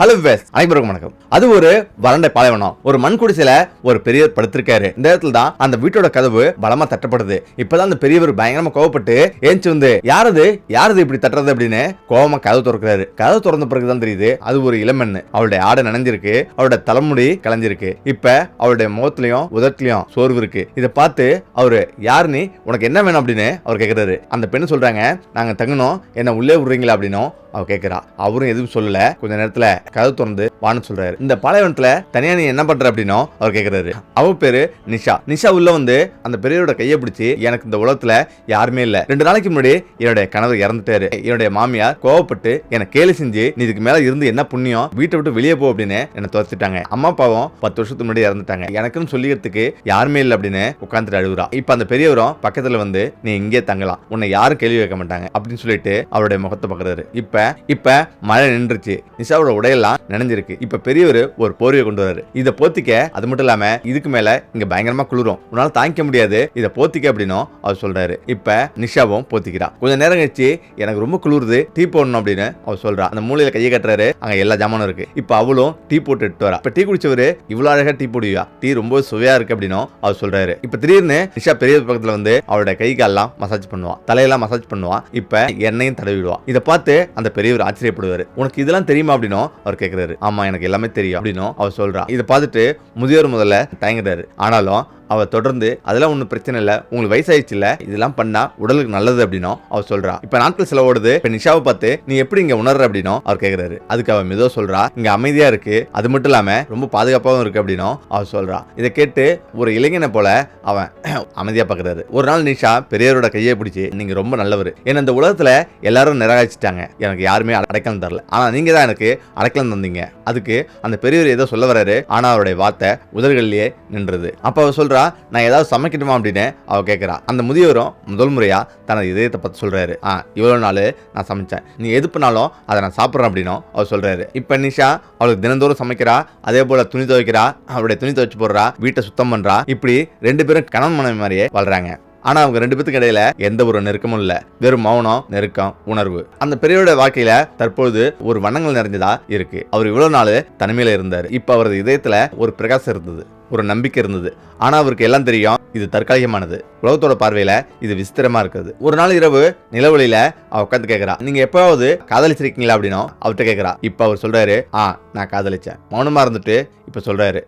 Hello wives, அனைவருக்கும் வணக்கம். அது ஒரு வறண்ட பாலைவனம். ஒரு மண் குடிசையில ஒரு பெரியவர் படுத்திருக்காரு. இந்த இடத்துல தான் அந்த வீட்டோட கதவு பலமா தட்டப்படுது. இப்பதான் அந்த பெரியவர் பயங்கரமா கோவப்பட்டு ஏஞ்சி வந்து யாரது இப்படி தட்டுறது அப்படின்னு கோவமா கதவு திறக்கிறாரு. கதவு திறந்த பிறகுதான் தெரியுது அது ஒரு இளமெண்ணு. அவளுடைய ஆடை நனைஞ்சிருக்கு, அவருடைய தலைமுடி கலைஞ்சிருக்கு. இப்ப அவருடைய முகத்திலையும் உதட்டிலையும் சோர்வு இருக்கு. இதை பார்த்து அவரு யாரு நீ, உனக்கு என்ன வேணும் அப்படின்னு அவர் கேட்கிறாரு. அந்த பெண்ணு சொல்றாங்க, நாங்க தங்கணும், என்ன உள்ளே விடுறீங்களா அப்படின்னும் அவ கேட்கிறா. அவரும் எதுவும் சொல்லல. கொஞ்ச நேரத்துல கதவு திறந்து வான்னு சொல்றாரு. இந்த பாலைவனத்துல தனியா நீ என்ன பண்ற அப்படின்னும் அவர் கேட்கிறாரு. அவ பேரு நிஷா. நிஷா உள்ள வந்து அந்த பெரியவரோட கையை பிடிச்சி, எனக்கு இந்த உலகத்துல யாருமே இல்ல. 2 நாளைக்கு முன்னாடி என்னுடைய கணவர் இறந்துட்டாரு. என்னுடைய மாமியார் கோவப்பட்டு என்னை கேலி செஞ்சு, நீ இதுக்கு மேல இருந்து என்ன புண்ணியம், வீட்டை விட்டு வெளியே போ அப்படின்னு என்ன துரத்திட்டாங்க. அம்மா அப்பாவும் 10 வருஷத்துக்கு முன்னாடி இறந்துட்டாங்க. எனக்குன்னு சொல்லிக்கிறதுக்கு யாருமே இல்லை அப்படின்னு உட்காந்துட்டு அழுகுறா. இப்ப அந்த பெரியவரும் பக்கத்துல வந்து, நீ இங்கே தங்கலாம், உன்னை யாரும் கேள்வி வைக்க மாட்டாங்க அப்படின்னு சொல்லிட்டு அவருடைய முகத்தை பாக்குறாரு. இப்ப மழை நின்றுச்சு. நிஷாவோட உடையெல்லாம் நினைஞ்சிருக்கு. இப்ப பெரியவர் ஒரு போர்வையை கொண்டு வராரு. இதை போத்திக்க. அது மட்டும் இல்லாம இதுக்கு மேல இங்க பயங்கரமா குளிரும், உன்னால தாங்கிக்க முடியாது, இதை போத்திக்க அப்படின்னும் அவர் சொல்றாரு. இப்ப நிஷாவும் போத்திக்கிறா. கொஞ்ச நேரம் கழிச்சு, எனக்கு ரொம்ப குளிருது, டீ போடணும் அப்படின்னு அவர் சொல்றா. அந்த மூலையில கையை கட்டுறாரு. அங்க எல்லா ஜாமானும் இருக்கு. இப்ப அவளும் டீ போட்டு எடுத்து வரா. இப்ப டீ குடிச்சவரு, இவ்வளவு அழகா டீ போடுவியா, டீ ரொம்ப சுவையா இருக்கு அப்படின்னும் அவர் சொல்றாரு. இப்ப திடீர்னு நிஷா பெரிய பக்கத்துல வந்து அவருடைய கை காலெல்லாம் மசாஜ் பண்ணுவா, தலையெல்லாம் மசாஜ் பண்ணுவா. இப்ப எண்ணெயும் தடவிடுவா. இதை பார்த்து அந்த பெரியவர் ஆச்சரியப்படுவாரு. உனக்கு இதெல்லாம் தெரியுமா அப்படின்னும் அவர் கேட்கிறாரு. ஆமா, எனக்கு எல்லாமே தெரியும் அப்படின்னும் அவர் சொல்றா. இதை பார்த்துட்டு முதியோர் முதல்ல தயங்குறாரு. ஆனாலும் அவர் தொடர்ந்து, அதெல்லாம் ஒன்றும் பிரச்சனை இல்லை, உங்களுக்கு வயசாயிடுச்சு இல்ல, இதெல்லாம் பண்ணா உடலுக்கு நல்லது அப்படின்னும் அவர் சொல்றா. இப்ப நாட்கள் செலவோடுது. இப்ப நிஷாவை பார்த்து, நீ எப்படி இங்க உணர்ற அப்படின்னும் அவர் கேட்கிறாரு. அதுக்கு அவன் மெதுவா சொல்றா, இங்க அமைதியா இருக்கு, அது மட்டும் இல்லாம ரொம்ப பாதுகாப்பாகவும் இருக்கு அப்படின்னும் அவர் சொல்றா. இதை கேட்டு ஒரு இளைஞனை போல அவன் அமைதியா பாக்குறாரு. ஒரு நாள் நிஷா பெரியவரோட கையை பிடிச்சி, நீங்க ரொம்ப நல்லவர், என்ன இந்த உலகத்துல எல்லாரும் நிராகரிச்சிட்டாங்க, எனக்கு யாருமே அடைக்கலம் தரல, ஆனா நீங்க தான் எனக்கு அடைக்கலம் தந்தீங்க. அதுக்கு அந்த பெரியவர் ஏதோ சொல்ல வர்றாரு. ஆனா அவருடைய வார்த்தை உதடுகளிலேயே நின்றது. அப்ப அவர் சொல்றா, நான் ஏதாவது சமைக்கணுமா அப்படின்னு அவ கேட்கிறா. அந்த முதியவரும் முதல் முறையா தனது இதயத்தை பத்தி சொல்றாரு. இவ்வளவு நாள் நான் சமைச்சேன், நீ எது பண்ணாலும் அதை நான் சாப்பிட்றேன் அப்படின்னும் அவர் சொல்றாரு. இப்ப நிஷா அவளுக்கு தினந்தோறும் சமைக்கிறா, அதே போல துணி துவைக்கிறா, அவருடைய துணி துவைச்சு போடுறா, வீட்டை சுத்தம் பண்றா. இப்படி 2 பேரும் கணவன் மனைவி மாதிரியே வாழ்றாங்க. ஆனா அவங்க 2 பேத்துக்கு இடையில எந்த ஒரு நெருக்கமும் இல்ல, வெறும் மௌனம், நெருக்கம், உணர்வு. அந்த பெரியவரோட வாழ்க்கையில தற்பொழுது ஒரு வண்ணங்கள் நிறைஞ்சதா இருக்கு. அவர் இவ்வளவு நாள் தனிமையில இருந்தாரு. இப்ப அவரது இதயத்துல ஒரு பிரகாசம் இருந்தது, ஒரு நம்பிக்கை இருந்தது. ஆனா அவருக்கு எல்லாம் தெரியும், இது தற்காலிகமானது, உலகத்தோட பார்வையில இது விசித்திரமா இருக்குது. ஒரு நாள் இரவு நிலவொளியில அவ உட்காந்து கேட்கிறா, நீங்க எப்பவாவது காதலிச்சிருக்கீங்களா அப்படின்னும் அவர்கிட்ட கேட்கிறா. இப்ப அவர் சொல்றாரு, நான் காதலிச்சேன். மௌனமா இருந்துட்டு இப்ப சொல்றாரு,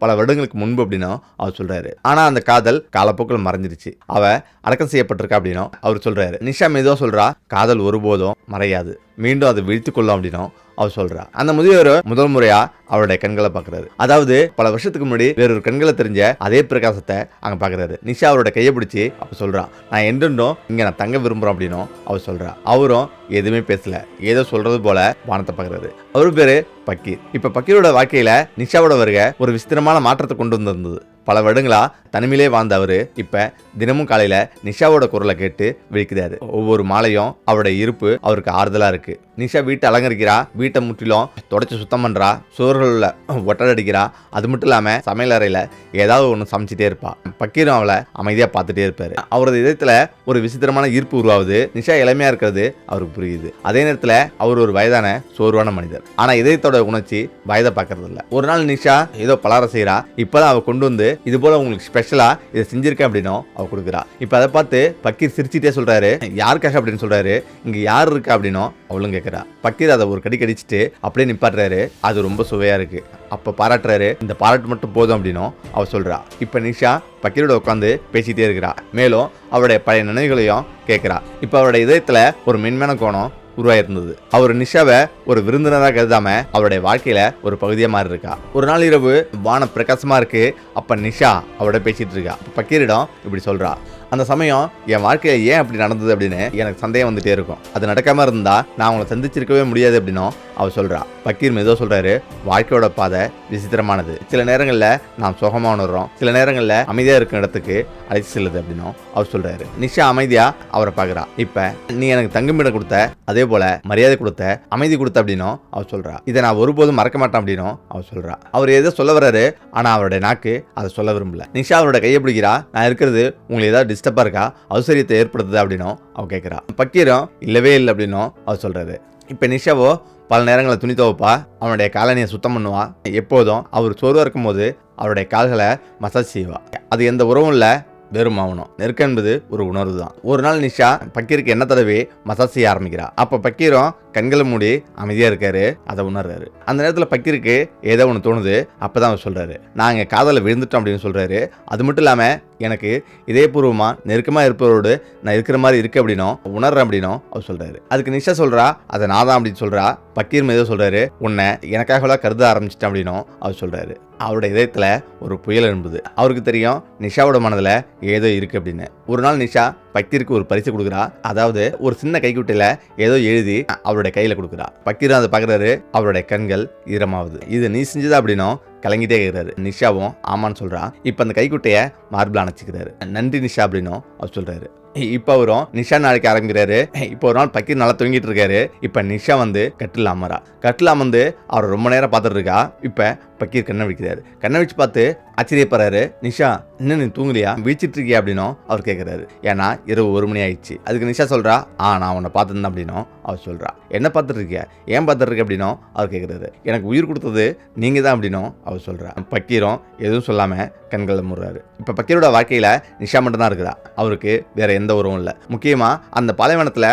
பல வருடங்களுக்கு முன்பு அப்படின்னும் அவர் சொல்றாரு. ஆனா அந்த காதல் காலப்போக்கில் மறைஞ்சிருச்சு, அவ அடக்கம் செய்யப்பட்டிருக்கா அப்படின்னும் அவர் சொல்றாரு. நிஷா மெதுவா சொல்றா, காதல் ஒருபோதும் மறையாது, மீண்டும் அதை விழித்துக் கொள்ளும் அப்படின்னும் அவர் சொல்றா. அந்த முதியவர் முதல் முறையா அவருடைய கண்களை பாக்குறாரு. அதாவது பல வருஷத்துக்கு முன்னாடி வேறொரு கண்களை தெரிஞ்ச அதே பிரகாசத்தை அங்க பாக்குறாரு. நிஷா அவரோட கையை பிடிச்சி அப்ப சொல்றா, நான் என்றும் இங்க நான் தங்க விரும்புறோம் அப்படின்னும் அவர் சொல்றா. அவரும் எதுவுமே பேசல, ஏதோ சொல்றது போல வானத்தை பாக்குறாரு. அவரு பேரு பக்கீர். இப்ப பக்கீரோட வாழ்க்கையில நிஷாவோட வருகை ஒரு விசித்திரமான மாற்றத்தை கொண்டு வந்திருந்தது. பல வருடங்களா தனிமையிலே வாழ்ந்த அவரு இப்ப தினமும் காலையில நிஷாவோட குரலை கேட்டு விழிக்கிறாரு. ஒவ்வொரு மாலையும் அவருடைய இருப்பு அவருக்கு ஆறுதலா இருக்கு. நிஷா வீட்டை அலங்கரிக்கிறா, வீட்டை முற்றிலும் தொடச்சு சுத்தம் பண்றா, சுவர்களுள்ள ஒட்டடை அடிக்கிறா. அது மட்டும் இல்லாம சமையல் அறையில ஏதாவது ஒன்று சமைச்சிட்டே இருப்பா. பக்கீரும் அவளை அமைதியா பார்த்துட்டே இருப்பாரு. அவரது இதயத்துல ஒரு விசித்திரமான ஈர்ப்பு உருவாகுது. நிஷா இளமையா இருக்கிறது அவருக்கு புரியுது. அதே நேரத்துல அவர் ஒரு வயதான சோர்வான மனிதர். ஆனா இதயத்தோட உணர்ச்சி வயதை பார்க்கறது இல்ல. ஒரு நாள் நிஷா ஏதோ பலகாரம் செய்யறா. இப்பதான் அவ கொண்டு வந்து, இது போல உங்களுக்கு ஸ்பெஷலா இதை செஞ்சிருக்கேன் அப்படின்னும் அவ கொடுக்குறா. இப்ப அதை பார்த்து பக்கீர் சிரிச்சுட்டே சொல்றாரு, யாருக்காக அப்படின்னு சொல்றாரு. இங்க யார் இருக்கா அப்படின்னும் அவளும் கேட்கிறா. பக்கீர் அதை ஒரு கடி கடிச்சிட்டு அப்படியே நிப்பாட்டுறாரு. அது ரொம்ப சுவையா இருக்கு. அப்ப பாராட்டுறாரு. இந்த பாராட்டு மட்டும் போதும் அப்படின்னும் அவ சொல்றா. இப்ப நிஷா பக்கீரோட உட்காந்து பேசிட்டே இருக்கிறா. மேலும் அவருடைய பழைய நினைவுகளையும் கேட்கிறா. இப்ப அவருடைய இதயத்துல ஒரு மென்மையான கோணம் உருவாயிருந்தது. அவர் நிஷாவை ஒரு விருந்தினராக கருதாம அவருடைய வாழ்க்கையில ஒரு பகுதியா மாறி இருக்கா. ஒரு நாள் இரவு வானம் பிரகாசமா இருக்கு. அப்ப நிஷா அவரோட பேசிட்டு இருக்கா. பக்கீரிடம் இப்படி சொல்றா, அந்த சமயம் என் வாழ்க்கையில ஏன் அப்படி நடந்தது அப்படின்னு எனக்கு சந்தேகம் வந்துட்டே இருக்கும். அது நடக்காம இருந்தா நான் அவங்களை சந்திச்சிருக்கவே முடியாது அப்படின்னும் அவர் சொல்றா. பக்கீர் மெதுவா சொல்றாரு, வாழ்க்கையோட பாதை விசித்திரமானது. சில நேரங்கள்ல நாம் சுகமா உணர்றோம், சில நேரங்கள்ல அமைதியா இருக்கிற இடத்துக்கு அழைச்சி செல்லுது அப்படின்னும் அவர் சொல்றாரு. நிஷா அமைதியா அவரை பாக்குறா. இப்ப நீ எனக்கு தங்குமிடம் கொடுத்த, அதே போல மரியாதை கொடுத்த, அமைதி கொடுத்த அப்படின்னும் அவர் சொல்றா. இதை நான் ஒருபோதும் மறக்க மாட்டேன் அப்படின்னும் அவர் சொல்றா. அவர் ஏதோ சொல்ல வர்றாரு, ஆனா அவருடைய நாக்கு அதை சொல்ல விரும்பல. நிஷா அவரோட கையை பிடிக்கிறா. நான் இருக்கிறது உங்களுக்கு ஏதாவது டிஸ்டர்பா இருக்கா, அவசரியத்தை ஏற்படுத்துது அப்படின்னும் அவ கேட்கிறா. பக்கீரும் இல்லவே இல்லை அப்படின்னும் அவர் சொல்றாரு. இப்ப நிஷாவோ பல நேரங்களில் துணி துவைப்பா, அவனுடைய காலனியை சுத்தம் பண்ணுவா. எப்போதும் அவர் சோர்வாக இருக்கும்போது அவருடைய கால்களை மசாஜ் செய்வா. அது எந்த உறவும் இல்லை, வெறும் மௌனம். நெருக்கம் என்பது ஒரு உணர்வு தான். ஒரு நாள் நிஷா பக்கீருக்கு என்ன தடவை மசாஜ் செய்ய ஆரம்பிக்கிறா. அப்ப பக்கீரும் கண்களை மூடி அமைதியா இருக்காரு, அதை உணர்றாரு. அந்த நேரத்தில் பக்கீருக்கு ஏதோ ஒன்று தோணுது. அப்பதான் அவர் சொல்றாரு, நாங்க காதல விழுந்துட்டோம் அப்படின்னு சொல்றாரு. அது மட்டும் இல்லாம எனக்கு இதயபூர்வமா நெருக்கமா இருப்பவரோடு நான் இருக்கிற மாதிரி இருக்கு அப்படின்னும் உணர்றேன் அப்படின்னும் அவர் சொல்றாரு. அதுக்கு நிஷா சொல்றா, அதை நான் தான் அப்படின்னு சொல்றா. பக்கீர் ஏதோ சொல்றாரு, உன்னை எனக்காக கருத ஆரம்பிச்சிட்டேன் அப்படின்னும் அவர் சொல்றாரு. அவருடைய இதயத்துல ஒரு புயல் எழும்புது. அவருக்கு தெரியும் நிஷாவோட மனதுல ஏதோ இருக்கு அப்படின்னு. ஒரு நாள் நிஷா பக்கீருக்கு ஒரு பரிசு கொடுக்குறா. அதாவது ஒரு சின்ன கைக்குட்டையில ஏதோ எழுதி அவருடைய கையில கொடுக்குறா. பக்கீரும் அதை பாக்குறாரு. அவருடைய கண்கள் ஈரமாகுது. இது நீ செஞ்சதா அப்படின்னும் கலங்கிட்டே இருக்கிறாரு. நிஷாவும் ஆமான்னு சொல்றா. இப்ப அந்த கைக்குட்டைய மார்பிள் அணைச்சிக்கிறாரு. நன்றி நிஷா அப்படின்னும் அவர் சொல்றாரு. இப்ப அவரும் நிஷா நாளைக்கு ஆரம்பிக்கிறாரு. இப்போ ஒரு நாள் பக்கீர் நல்லா தூங்கிட்டு இருக்காரு. இப்ப நிஷா வந்து கட்டில் அமரா. கட்டில் அமர்ந்து அவர் ரொம்ப நேரம் பார்த்துட்டு இருக்கா. இப்ப பக்கீர் கண்ணை விழிக்கிறாரு. கண்ணை வச்சு பார்த்து ஆச்சரியப்படுறாரு. நிஷா, இன்னும் நீ தூங்கலையா, விழிச்சிட்டு இருக்கியா அப்படின்னும் அவர் கேட்கிறாரு. ஏன்னா இரவு 1 மணி ஆயிடுச்சு. அதுக்கு நிஷா சொல்றா, நான் உன்னை பார்த்துருந்தேன் அப்படின்னும் அவர் சொல்றா. என்ன பார்த்துட்டு இருக்கியா, ஏன் பார்த்துட்டு இருக்க அப்படின்னும் அவர் கேட்கிறாரு. எனக்கு உயிர் கொடுத்தது நீங்க தான் அப்படின்னும் அவர் சொல்றா. பக்கீரும் எதுவும் சொல்லாம கண்களை முடுறாரு. இப்ப பக்கீரோட வாழ்க்கையில நிஷா மட்டும் தான் இருக்கிறா. அவருக்கு வேற எந்த உறவும் இல்லை. முக்கியமா அந்த பாலைவனத்துல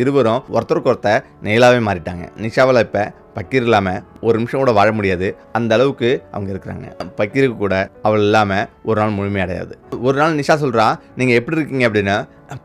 இருவரும் ஒருத்தருக்கு ஒருத்தர் நெயிலாவே மாறிட்டாங்க. நிஷாவில் இப்ப பக்கீர் இல்லாம ஒரு நிமிஷம் கூட வாழ முடியாது, அந்த அளவுக்கு அவங்க இருக்கிறாங்க. பக்கீருக்கு கூட அவள் இல்லாம ஒரு நாள் முழுமையடையாது. ஒரு நாள் நிஷா சொல்றா, நீங்க எப்படி இருக்கீங்க அப்படின்னு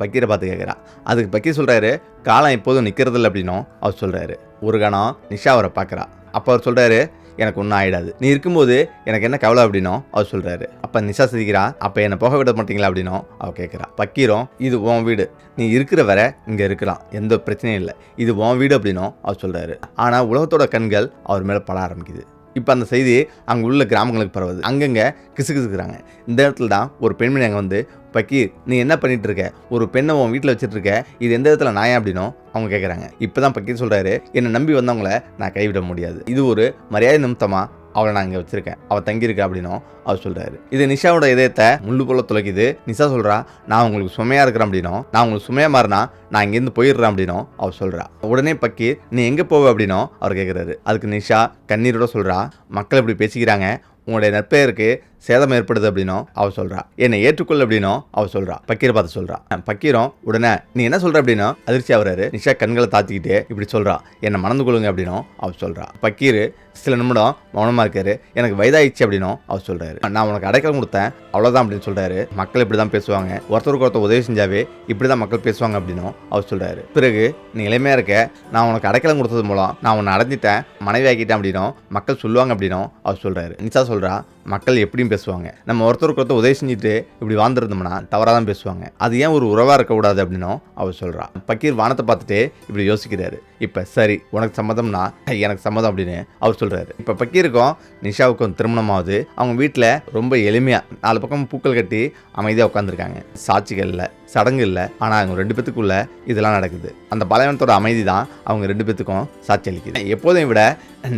பக்கீரை பார்த்து கேட்கிறா. அதுக்கு பக்கீர் சொல்றாரு, காலம் எப்போதும் நிக்கிறது இல்லை அப்படின்னும் அவர் சொல்றாரு. ஒரு கணம் நிஷா அவரை பார்க்கறா. அப்ப அவர் சொல்றாரு, எனக்கு ஒன்றும் ஆயிடாது, நீ இருக்கும்போது எனக்கு என்ன கவலை அப்படின்னும் அவர் சொல்றாரு. அப்ப நிஷா சிரிக்கிறா. அப்ப என்னை போக விட மாட்டீங்களா அப்படின்னும் அவர் கேட்கிறா. பக்கீரும், இது உன் வீடு, நீ இருக்கிற வரை இங்க இருக்கலாம், எந்த பிரச்சனையும் இல்லை, இது உன் வீடு அப்படின்னும் அவர் சொல்றாரு. ஆனா உலகத்தோட கண்கள் அவர் மேல பட ஆரம்பிக்குது. இப்போ அந்த செய்தி அங்கே உள்ள கிராமங்களுக்கு பரவுது. அங்கங்கே கிசுகிசுக்கிறாங்க. இந்த இடத்துல தான் ஒரு பெண்மணி அங்கே வந்து, பக்கீர் நீ என்ன பண்ணிட்டு இருக்க, ஒரு பெண்ணை உன் வீட்டில் வச்சுட்டு இருக்க, இது எந்த இடத்துல நாயா அப்படின்னும் அவங்க கேட்குறாங்க. இப்போ தான் பக்கீர் சொல்கிறாரு, என்னை நம்பி வந்தவங்கள நான் கைவிட முடியாது, இது ஒரு மரியாதை நிமித்தமாக அவளை நான் இங்கே வச்சிருக்கேன், அவள் தங்கியிருக்கா அப்படின்னும் அவர் சொல்கிறாரு. இது நிஷாவோட இதயத்தை முள்ளு போல துளைக்குது. நிஷா சொல்கிறா, நான் உங்களுக்கு சுமையாக இருக்கிறேன் அப்படின்னும், நான் உங்களுக்கு சுமையாக மாறினா நான் இங்கேருந்து போயிடுறேன் அப்படின்னும் அவர் சொல்கிறா. உடனே பக்கீர், நீ எங்கே போவ அப்படின்னும் அவர் கேட்குறாரு. அதுக்கு நிஷா கண்ணீரோட சொல்கிறா, மக்கள் இப்படி பேசிக்கிறாங்க, உங்களுடைய நற்பெயருக்கு சேதம் ஏற்படுது அப்படின்னும் அவர் சொல்றா. என்னை ஏற்றுக்கொள் அப்படின்னும் அவர் சொல்றா. பக்கீரை பார்த்து சொல்றா. பக்கீரும் உடனே நீ என்ன சொல்ற அப்படின்னா அதிர்ச்சி ஆகுறாரு. நிஷா கண்களை தாத்திக்கிட்டே இப்படி சொல்றா, என்னை மணந்து கொள்ளுங்க அப்படின்னும் அவர் சொல்றா. பக்கீர் சில நிமிடம் மௌனமா இருக்காரு. எனக்கு வயதாயிடுச்சு அப்படின்னும் அவர் சொல்றாரு. நான் உனக்கு அடைக்கலம் கொடுத்தேன் அவ்வளவுதான் அப்படின்னு சொல்றாரு. மக்கள் இப்படிதான் பேசுவாங்க, ஒருத்தருக்கு ஒருத்தர் உதவி செஞ்சாவே இப்படிதான் மக்கள் பேசுவாங்க அப்படின்னும் அவர் சொல்றாரு. பிறகு நீ இளமையா இருக்க, நான் உனக்கு அடைக்கலம் கொடுத்தது மூலம் நான் உன்னை அடைஞ்சிட்டேன், மனைவி ஆக்கிட்டேன் அப்படின்னும் மக்கள் சொல்லுவாங்க அப்படின்னும் அவர் சொல்றாரு. நிஷா சொல்றா, மக்கள் எப்படியும் பேசுவாங்க, நம்ம ஒருத்தருக்கு ஒருத்தர் உதவி செஞ்சுட்டு இப்படி வாழ்ந்துருந்தோம்னா தவறாக தான் பேசுவாங்க, அது ஏன் ஒரு உறவாக இருக்கக்கூடாது அப்படின்னும் அவர் சொல்றா. பக்கீர் வானத்தை பார்த்துட்டு இப்படி யோசிக்கிறாரு. இப்போ சரி, உனக்கு சம்மதம்னா எனக்கு சம்மதம் அப்படின்னு அவர் சொல்றாரு. இப்போ பக்கீருக்கும் நிஷாவுக்கும் திருமணமாவது. அவங்க வீட்டில் ரொம்ப எளிமையா 4 பக்கம் பூக்கள் கட்டி அமைதியாக உட்காந்துருக்காங்க. சாட்சிகள் இல்லை, சடங்கு இல்லை, ஆனால் அவங்க 2 பேத்துக்குள்ள இதெல்லாம் நடக்குது. அந்த பாலைவனத்தோட அமைதி தான் அவங்க 2 பேத்துக்கும் சாட்சி அளிக்குது. எப்போதையும் விட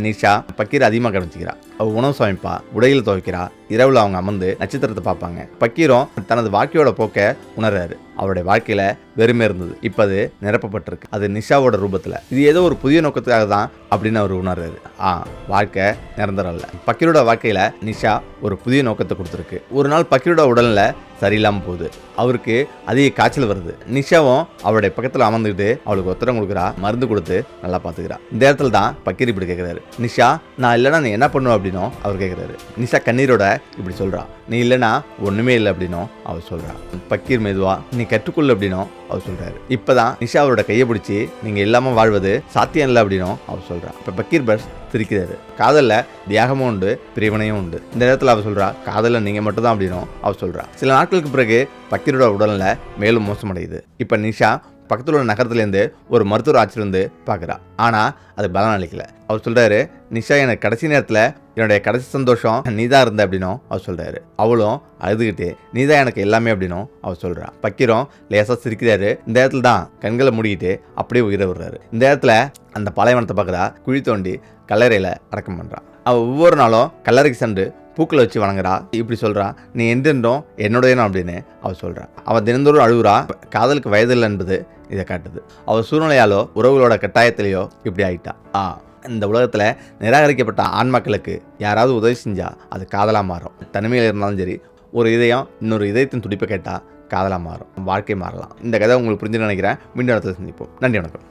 நிஷா பக்கீர் அதிகமாக கவனிச்சுக்கிறா. அவள் உணவு சமைப்பா, உடையில் துவைக்கிறா, இரவுல அவங்க அமர்ந்து நட்சத்திரத்தை பார்ப்பாங்க. பக்கீரும் தனது வாழ்க்கையோட போக்க உணர்றாரு. அவருடைய வாழ்க்கையில வெறுமை இருந்தது, இப்ப அது நிரப்பப்பட்டிருக்கு, அது நிஷாவோட ரூபத்துல. இது ஏதோ ஒரு புதிய நோக்கத்துக்காக தான் அப்படின்னு அவர் உணர்றாரு. வாழ்க்கை நிரந்தரம் இல்லை. பக்கீரோட வாழ்க்கையில நிஷா ஒரு புதிய நோக்கத்தை கொடுத்துருக்கு. ஒரு நாள் பக்கீரோட உடல்ல சரியில்லாம போகுது. அவருக்கு அதிக காய்ச்சல் வருது. நிஷாவும் அவருடைய பக்கத்துல அமர்ந்துக்கிட்டு அவளுக்கு ஒத்தடம் கொடுக்குறா, மருந்து கொடுத்து நல்லா பாத்துக்கிறா. இந்த இடத்துல தான் பக்கீர் இப்படி கேட்கிறாரு, நிஷா நான் இல்லைன்னா நீ என்ன பண்ணுவ அப்படின்னும் அவர் கேட்கிறாரு. நிஷா கண்ணீரோட இப்படி சொல்றா, நீ இல்லைன்னா ஒண்ணுமே இல்லை அப்படின்னும் அவர் சொல்றா. பக்கீர் மெதுவா, நீ கற்றுக்கொள்ளு அப்படின்னும் அவர் சொல்றாரு. இப்பதான் நிஷா அவரோட கையை பிடிச்சி, நீங்க இல்லாம வாழ்வது சாத்தியம் இல்லை அப்படின்னும் அவர் சொல்றா. இப்ப பக்கீர் பஸ் சிரிக்கிறாரு. காதல்ல தியாகமும் உண்டு, பிரிவினையும் உண்டு. இந்த நேரத்தில் அவர் சொல்றா, காதல்ல நீங்க மட்டும் தான் அப்படின்னும் அவர் சொல்றா. சில நாட்களுக்கு பிறகு பக்கீரோட உடல்ல மேலும் மோசமடையுது. இப்ப நிஷா பக்கத்தில் உள்ள நகரத்துலேருந்து ஒரு மருத்துவர் ஆச்சிருந்து பார்க்குறா. ஆனால் அது பலன் அளிக்கல. அவர் சொல்கிறாரு, நிஷா எனக்கு கடைசி நேரத்தில் என்னுடைய கடைசி சந்தோஷம் நீ தான் இருந்த அப்படின்னும் அவர் சொல்கிறாரு. அவளும் அழுதுகிட்டே, நீ தான் எனக்கு எல்லாமே அப்படின்னும் அவர் சொல்கிறா. பக்கீரும் லேசாக சிரிக்கிறாரு. இந்த இடத்துல தான் கண்களை மூடிக்கிட்டு அப்படியே உயிரை விடுறாரு. இந்த இடத்துல அந்த பாலைவனத்தை பார்க்குறா. குழி தோண்டி கல்லறையில் அடக்கம் பண்ணுறான். அவள் ஒவ்வொரு நாளும் கல்லறைக்கு சென்று பூக்களை வச்சு வணங்குறா. இப்படி சொல்றா, நீ என்றென்றும் என்னுடையனும் அப்படின்னு அவள் சொல்றா. அவள் தினந்தோறும் அழுகுறா. காதலுக்கு வயதில்லை என்பது இதை காட்டுது. அவள் சூழ்நிலையாலோ உறவுகளோட கட்டாயத்திலேயோ இப்படி ஆயிட்டா. இந்த உலகத்தில் நிராகரிக்கப்பட்ட ஆன்மாக்களுக்கு யாராவது உதவி செஞ்சால் அது காதலாக மாறும். தனிமையில் இருந்தாலும் சரி, ஒரு இதயம் இன்னொரு இதயத்தின் துடிப்பை கேட்டால் காதலாக மாறும், வாழ்க்கை மாறலாம். இந்த கதை உங்களுக்கு புரிஞ்சுன்னு நினைக்கிறேன். மீண்டும் இடத்துல சந்திப்போம். நன்றி, வணக்கம்.